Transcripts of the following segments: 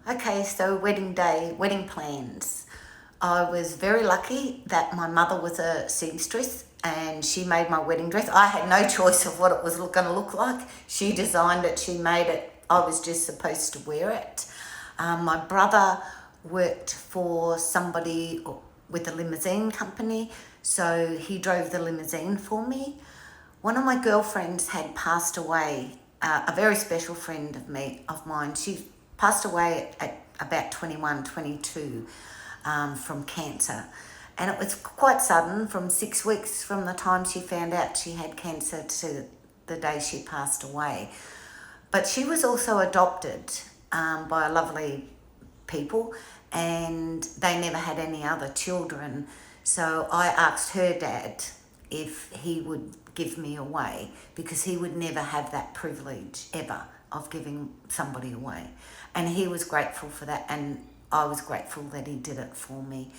Okay, so wedding day, wedding plans. I was very lucky that my mother was a seamstress and she made my wedding dress. I had no choice of what it was going to look like. She designed it, she made it. I was just supposed to wear it. My brother worked for somebody with a limousine company, so he drove the limousine for me. One of my girlfriends had passed away, a very special friend of mine. She passed away at about 21, 22 from cancer. And it was quite sudden, from 6 weeks from the time she found out she had cancer to the day she passed away. But she was also adopted by a lovely people, and they never had any other children. So I asked her dad if he would give me away, because he would never have that privilege ever of giving somebody away. And he was grateful for that, and I was grateful that he did it for me.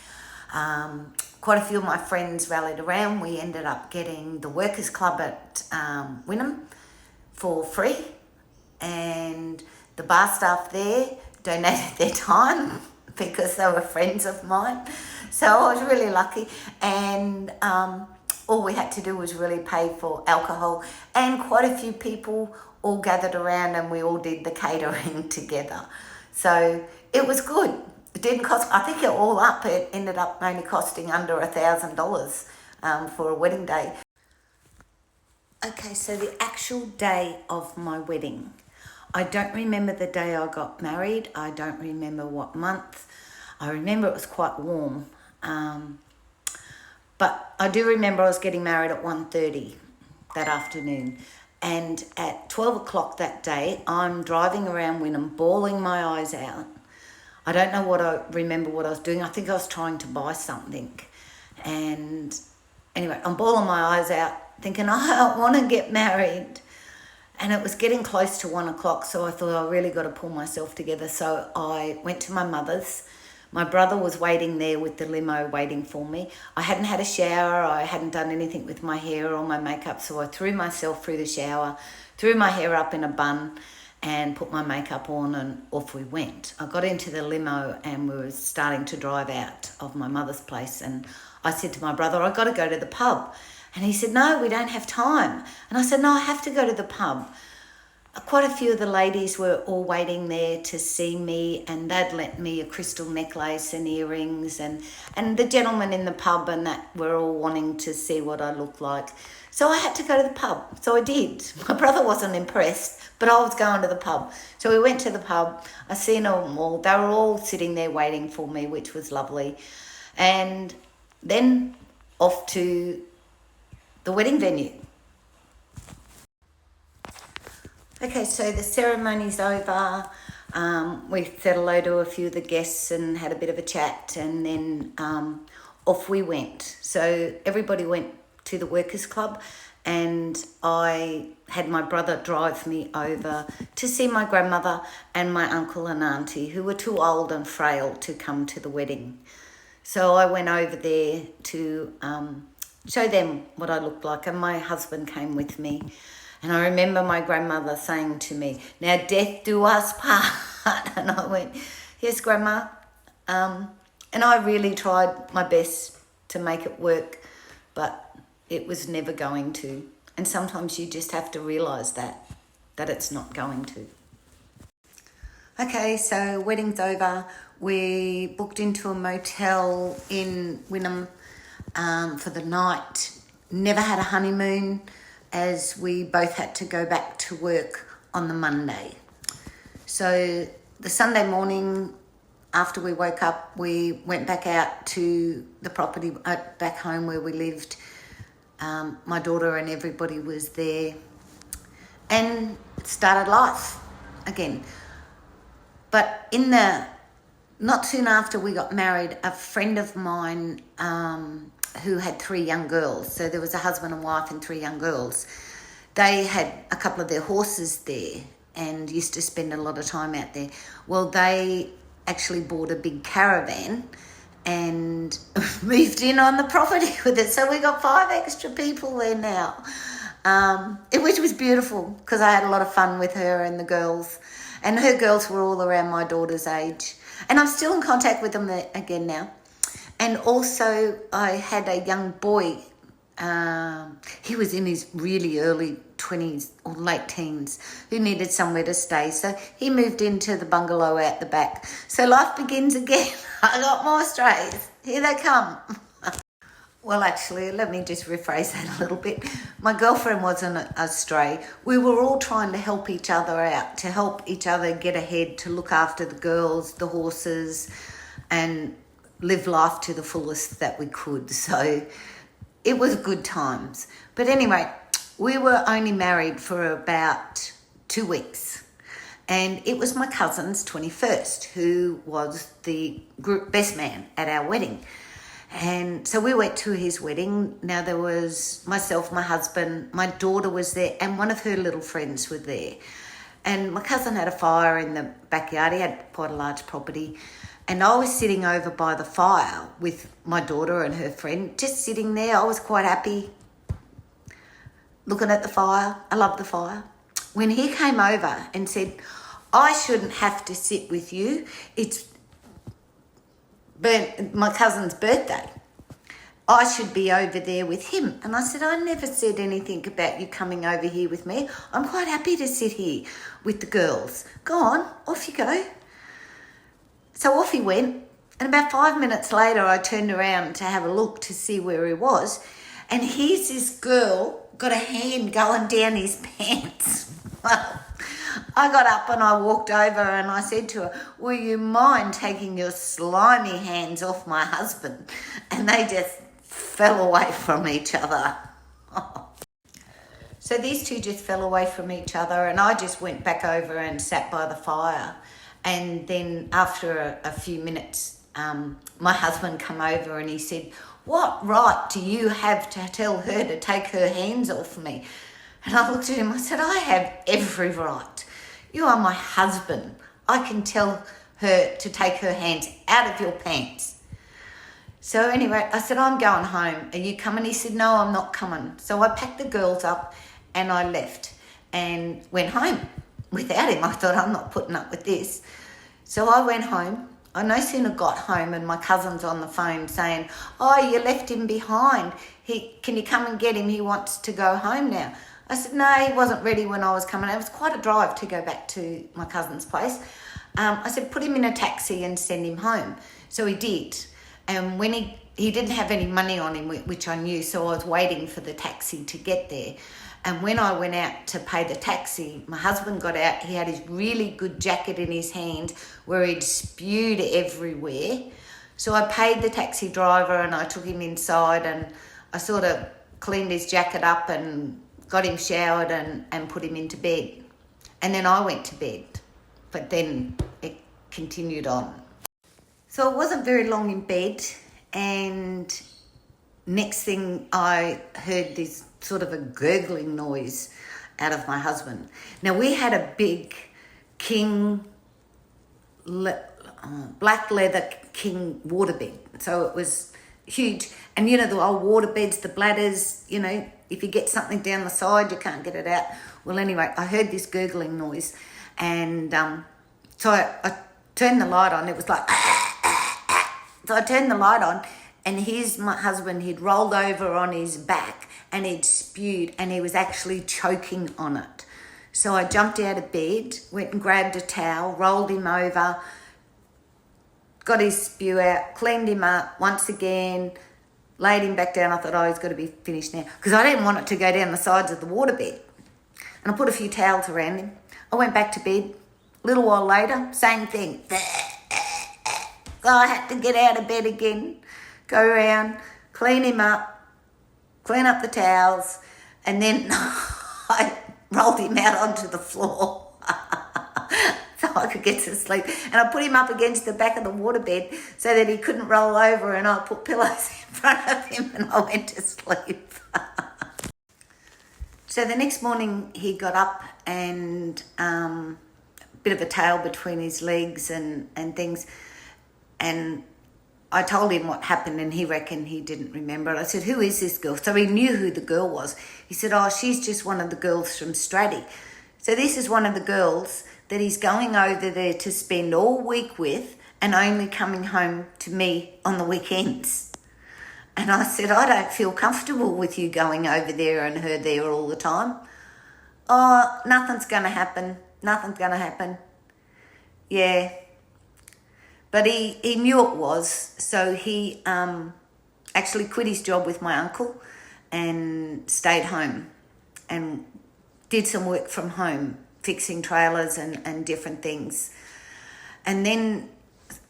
Quite a few of my friends rallied around. We ended up getting the Workers Club at Wynnum for free, and the bar staff there donated their time because they were friends of mine. So I was really lucky, and all we had to do was really pay for alcohol, and quite a few people all gathered around and we all did the catering together. So it was good. It didn't cost, I think it all up, it ended up only costing under $1,000 for a wedding day. Okay, so the actual day of my wedding. I don't remember the day I got married. I don't remember what month. I remember it was quite warm. But I do remember I was getting married at 1:30 that afternoon. And at 12 o'clock that day, I'm driving around Wynnum, bawling my eyes out. I don't know remember what I was doing. I think I was trying to buy something. And anyway, I'm bawling my eyes out, thinking, I want to get married. And it was getting close to 1 o'clock, so I thought I really got to pull myself together. So I went to my mother's. My brother was waiting there with the limo waiting for me. I hadn't had a shower. I hadn't done anything with my hair or my makeup, so I threw myself through the shower, threw my hair up in a bun and put my makeup on, and off we went. I got into the limo and we were starting to drive out of my mother's place, and I said to my brother, I've got to go to the pub. And he said, no, we don't have time. And I said, no, I have to go to the pub. Quite a few of the ladies were all waiting there to see me, and they'd lent me a crystal necklace and earrings, and the gentlemen in the pub and that were all wanting to see what I looked like. So I had to go to the pub. So I did. My brother wasn't impressed, but I was going to the pub. So we went to the pub. I seen them all. They were all sitting there waiting for me, which was lovely. And then off to the wedding venue. Okay, so the ceremony's over. We said hello to a few of the guests and had a bit of a chat, and then off we went. So everybody went to the Workers Club, and I had my brother drive me over to see my grandmother and my uncle and auntie, who were too old and frail to come to the wedding. So I went over there to show them what I looked like, and my husband came with me. And I remember my grandmother saying to me, now death do us part. And I went, yes, Grandma. And I really tried my best to make it work, but it was never going to. And sometimes you just have to realise that it's not going to. Okay, so wedding's over. We booked into a motel in Wynnum for the night. Never had a honeymoon, as we both had to go back to work on the Monday. So the Sunday morning, after we woke up, we went back out to the property back home where we lived. My daughter and everybody was there, and started life again. But not soon after we got married, a friend of mine who had 3 young girls, so there was a husband and wife and 3 young girls, they had a couple of their horses there and used to spend a lot of time out there. Well, they actually bought a big caravan and moved in on the property with it, so we got 5 extra people there now, which was beautiful because I had a lot of fun with her and the girls. And her girls were all around my daughter's age. And I'm still in contact with them again now. And also I had a young boy. He was in his really early 20s or late teens who needed somewhere to stay. So he moved into the bungalow out the back. So life begins again. I got more strays. Here they come. Well, actually, let me just rephrase that a little bit. My girlfriend wasn't a stray. We were all trying to help each other out, to help each other get ahead, to look after the girls, the horses, and live life to the fullest that we could. So it was good times. But anyway, we were only married for about 2 weeks. And it was my cousin's 21st, who was the group best man at our wedding. And so we went to his wedding. Now there was myself, my husband, my daughter was there, and one of her little friends were there. And my cousin had a fire in the backyard. He had quite a large property. And I was sitting over by the fire with my daughter and her friend, just sitting there. I was quite happy looking at the fire. I love the fire. When he came over and said, I shouldn't have to sit with you. It's my cousin's birthday. I should be over there with him. And I said, I never said anything about you coming over here with me. I'm quite happy to sit here with the girls. Go on, off you go. So off he went. And about 5 minutes later, I turned around to have a look to see where he was. And here's this girl got a hand going down his pants. Well, I got up and I walked over and I said to her, will you mind taking your slimy hands off my husband? And they just fell away from each other. So these two just fell away from each other, and I just went back over and sat by the fire. And then after a few minutes, my husband came over and he said, what right do you have to tell her to take her hands off me? And I looked at him, I said, I have every right. You are my husband. I can tell her to take her hands out of your pants. So anyway, I said, I'm going home. Are you coming? He said, no, I'm not coming. So I packed the girls up and I left and went home without him. I thought, I'm not putting up with this. So I went home. I no sooner got home and my cousin's on the phone saying, oh, you left him behind. Can you come and get him? He wants to go home now. I said, no, he wasn't ready when I was coming. It was quite a drive to go back to my cousin's place. I said, put him in a taxi and send him home. So he did. And when he didn't have any money on him, which I knew, so I was waiting for the taxi to get there. And when I went out to pay the taxi, my husband got out. He had his really good jacket in his hand where he'd spewed everywhere. So I paid the taxi driver and I took him inside and I sort of cleaned his jacket up and got him showered and put him into bed. And then I went to bed, but then it continued on. So I wasn't very long in bed, and next thing I heard this sort of a gurgling noise out of my husband. Now we had a big king, black leather king waterbed. So it was huge. And you know, the old waterbeds, the bladders, you know, if you get something down the side, you can't get it out. Well, anyway, I heard this gurgling noise. And so I turned the light on. It was like... So I turned the light on, and my husband, he'd rolled over on his back and he'd spewed, and he was actually choking on it. So I jumped out of bed, went and grabbed a towel, rolled him over, got his spew out, cleaned him up once again, laid him back down. I thought, oh, he's got to be finished now, because I didn't want it to go down the sides of the waterbed. And I put a few towels around him. I went back to bed. A little while later, same thing. So I had to get out of bed again, go around, clean him up, clean up the towels, and then I rolled him out onto the floor so I could get to sleep. And I put him up against the back of the waterbed so that he couldn't roll over, and I put pillows in front of him and I went to sleep. So the next morning he got up and a bit of a tail between his legs and things. And I told him what happened, and he reckoned he didn't remember it. I said, who is this girl? So he knew who the girl was. He said, oh, she's just one of the girls from Stratty. So this is one of the girls that he's going over there to spend all week with and only coming home to me on the weekends. And I said, I don't feel comfortable with you going over there and her there all the time. Oh, nothing's going to happen. Nothing's going to happen. Yeah. But he knew it was, so he actually quit his job with my uncle and stayed home and did some work from home, fixing trailers and different things. And then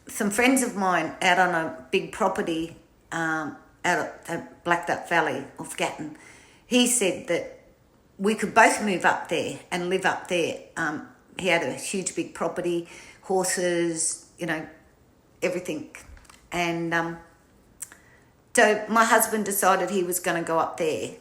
some friends of mine out on a big property out at Blackduck Valley off Gatton, he said that we could both move up there and live up there. He had a huge big property, horses, everything. And so my husband decided he was going to go up there.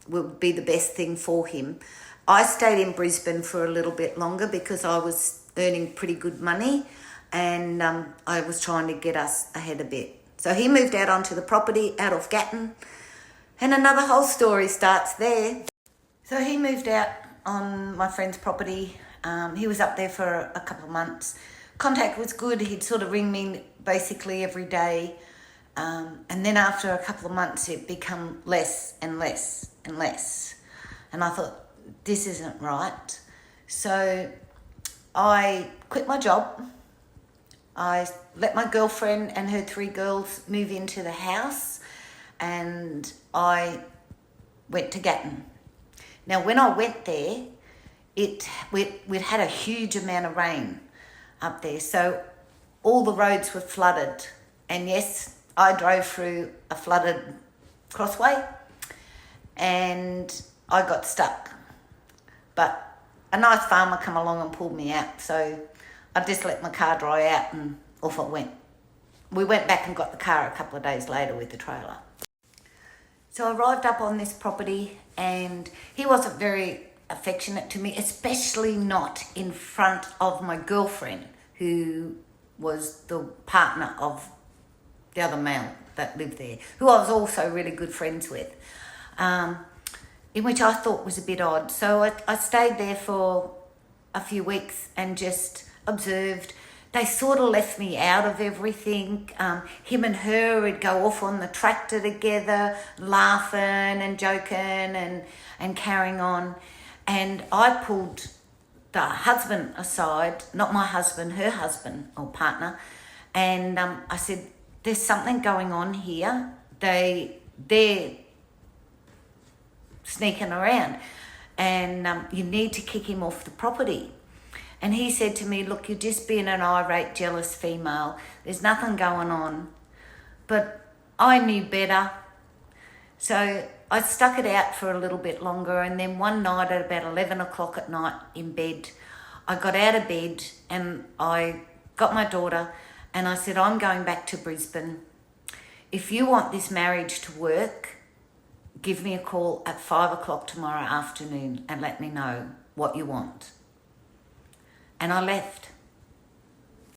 Would be the best thing for him. I stayed in Brisbane for a little bit longer because I was earning pretty good money, and I was trying to get us ahead a bit. So he moved out onto the property out of Gatton, and another whole story starts there. So he moved out on my friend's property. He was up there for a couple of months. Contact was good. He'd sort of ring me basically every day. And then after a couple of months, it become less and less and less. And I thought, this isn't right. So I quit my job. I let my girlfriend and her 3 girls move into the house, and I went to Gatton. Now, when I went there, we'd had a huge amount of rain up there, so all the roads were flooded. And yes, I drove through a flooded crossway and I got stuck. But a nice farmer come along and pulled me out, so I just let my car dry out and off it went. We went back and got the car a couple of days later with the trailer. So I arrived up on this property and he wasn't very affectionate to me, especially not in front of my girlfriend, who was the partner of the other male that lived there, who I was also really good friends with, in which I thought was a bit odd. So I stayed there for a few weeks and just observed. They sort of left me out of everything. Him and her would go off on the tractor together, laughing and joking and carrying on. And I pulled the husband aside, not my husband, her husband or partner, and I said, there's something going on here. They're sneaking around, and you need to kick him off the property. And he said to me, look, you're just being an irate, jealous female. There's nothing going on. But I knew better. So I stuck it out for a little bit longer, and then one night at about 11 o'clock at night in bed, I got out of bed and I got my daughter and I said, I'm going back to Brisbane. If you want this marriage to work, give me a call at 5 o'clock tomorrow afternoon and let me know what you want. And I left.